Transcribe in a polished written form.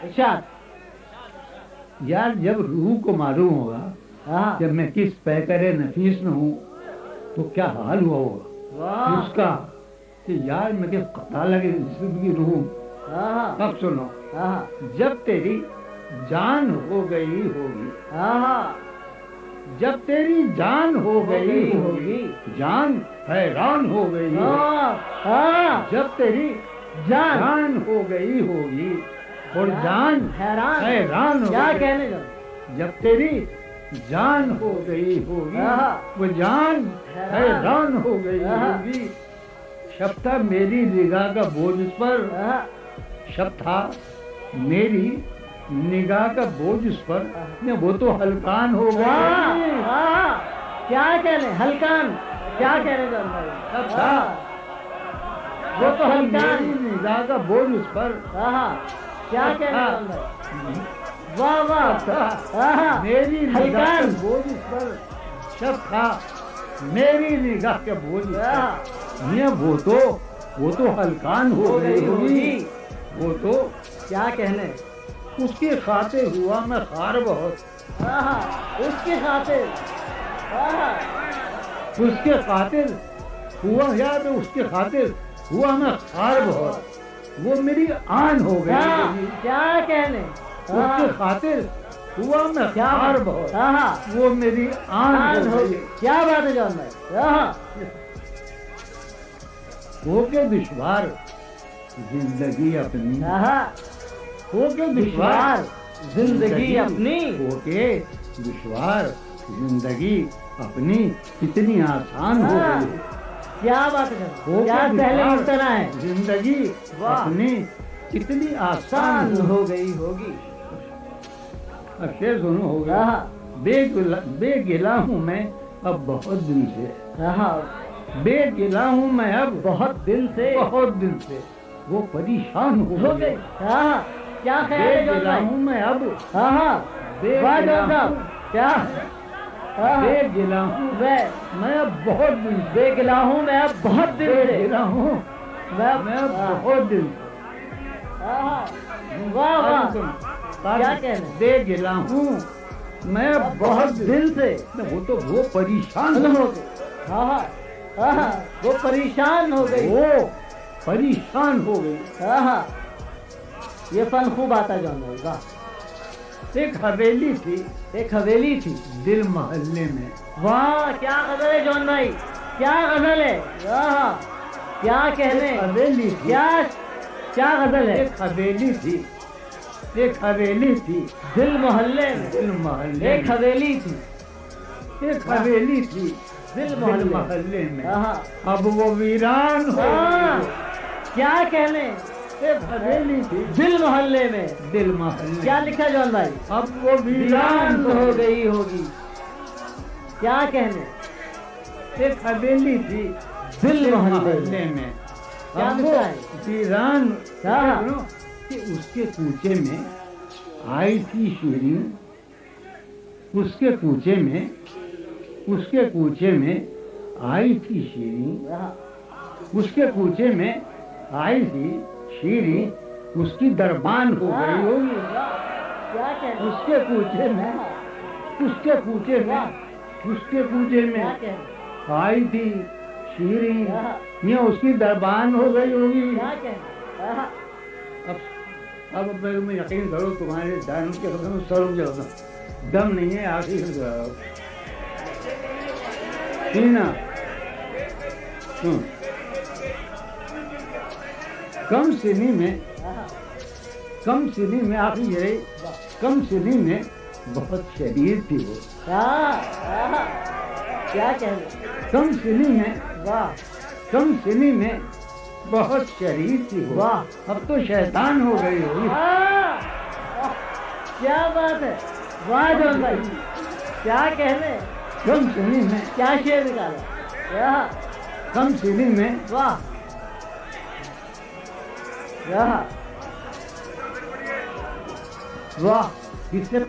इरशाद। यार जब रूह को मालूम होगा हाँ जब मैं किस पैकरे नफीस में हूँ तो क्या हाल हुआ होगा वाह उसका कि यार मैं किस कथा लगे जिंदगी रूह। हाँ अब सुनो, हाँ जब तेरी जान हो गई होगी, हाँ जब तेरी जान हो गई गई होगी, जान हैरान हो गई होगी, हाँ हाँ जब तेरी जान जान हो गई होगी और जान हैरान हैरान हो क्या गई, कहने जाओ। जब तेरी जान हो गई होगी हाँ। वो जान हैरान हो गई हाँ। होगी। शब था मेरी निगाह का बोझ उस पर, हाँ शब था मेरी निगाह का बोझ उस पर, ने वो तो हल्कान हो वाह गई। वाह क्या कहने हल्कान क्या कहने जाओ भाई। शब था वो तो मेरी हल्कान निगाह का बोझ उस पर, हाँ क्या शब कहने था जाओ भाई। वाह वाह हाँ मेरी निगाह का हल्कान बोझ उस पर, शब था मेरी निगाह का बोझ उस पर, ये वो तो हल्कान हो गई होगी। वो तो क्या कहने उसके खाते हुआ मैं खार बहुत, उसके खातिर उसके खातिर हुआ याद उसके खातिर हुआ मैं खार बहुत, वो मेरी आन हो गई होगी। क्या कहने उसके खातिर हुआ मैं क्या खार बहुत, हाँ वो मेरी आन हो गई। क्या बात है जॉन भाई। हो के दुश्वार जिंदगी अपनी, हो के दुश्वार जिंदगी अपनी, हो के दुश्वार जिंदगी अपनी कितनी आसान हो गई। क्या बात है हो क्या के पहले दुश्वार उतना है जिंदगी वाह। अपनी कितनी आसान आसान हो हो गई होगी। अब शेर सुनो हो गया। बेगिला हूँ मैं अब बहुत दिन से, बेगिला हूँ मैं अब बहुत दिन से वो परेशान हो गए। क्या ख्याल है जॉन बेगिला भाई। हूँ मैं अब वाह बेगिला जॉन साहब हूँ, क्या बेगिला हूँ मैं अब बहुत दिन से, बेगिला हूँ मैं अब बहुत दिन से, बेगिला हूँ मैं अब बहुत दिन से। वाह वाह क्या कहने बेगिला हूँ मैं अब बहुत दिन से, वो परेशान हो गए। वो परेशान हो गई। वो परेशान हो गई। ये फन खूब आता जॉन भाई वाह। एक हवेली थी, एक हवेली थी दिल मोहल्ले में। वाह क्या गजल है जॉन भाई क्या गजल है। वाह क्या कहने हवेली थी, क्या गजल है। एक हवेली थी, एक हवेली थी दिल मोहल्ले में, दिल मोहल्ले एक हवेली थी, एक हवेली थी दिल मोहल्ले में। अब वो वीरान हो गई। क्या कहने एक हवेली थी दिल मोहल्ले में, दिल मोहल्ले। क्या लिखा जॉन भाई। अब वो वीरान हो गई होगी। क्या कहने एक हवेली थी दिल मोहल्ले में। क्या अब वो लिखा है? वीरान कि उसके कूचे में आई थी शीरीन, उसके कूचे में आई थी शीरीन, उसके कूचे में आई थी शीरीन, उसकी दरबान हो गई होगी। क्या कहने उसके कूचे में क्या कहने आई थी शीरीन, ये उसकी दरबान हो गई होगी। क्या कहने अब मेरे में यकीन करो तुम्हारे दानों के कसम सर उठ जाओ, दम नहीं है आखिर ना। कम सिनी में आखिर यही कम सिनी में बहुत शरीर थी वो। क्या कहने कम सिनी में वाह कम सिनी में बहुत शरीर थी वो। वाह अब तो शैतान हो गई होगी। क्या बात है वाह जॉन भाई क्या कहने कम सिनी में क्या शेर निकाला। कम सिनी में वाह वाह किसने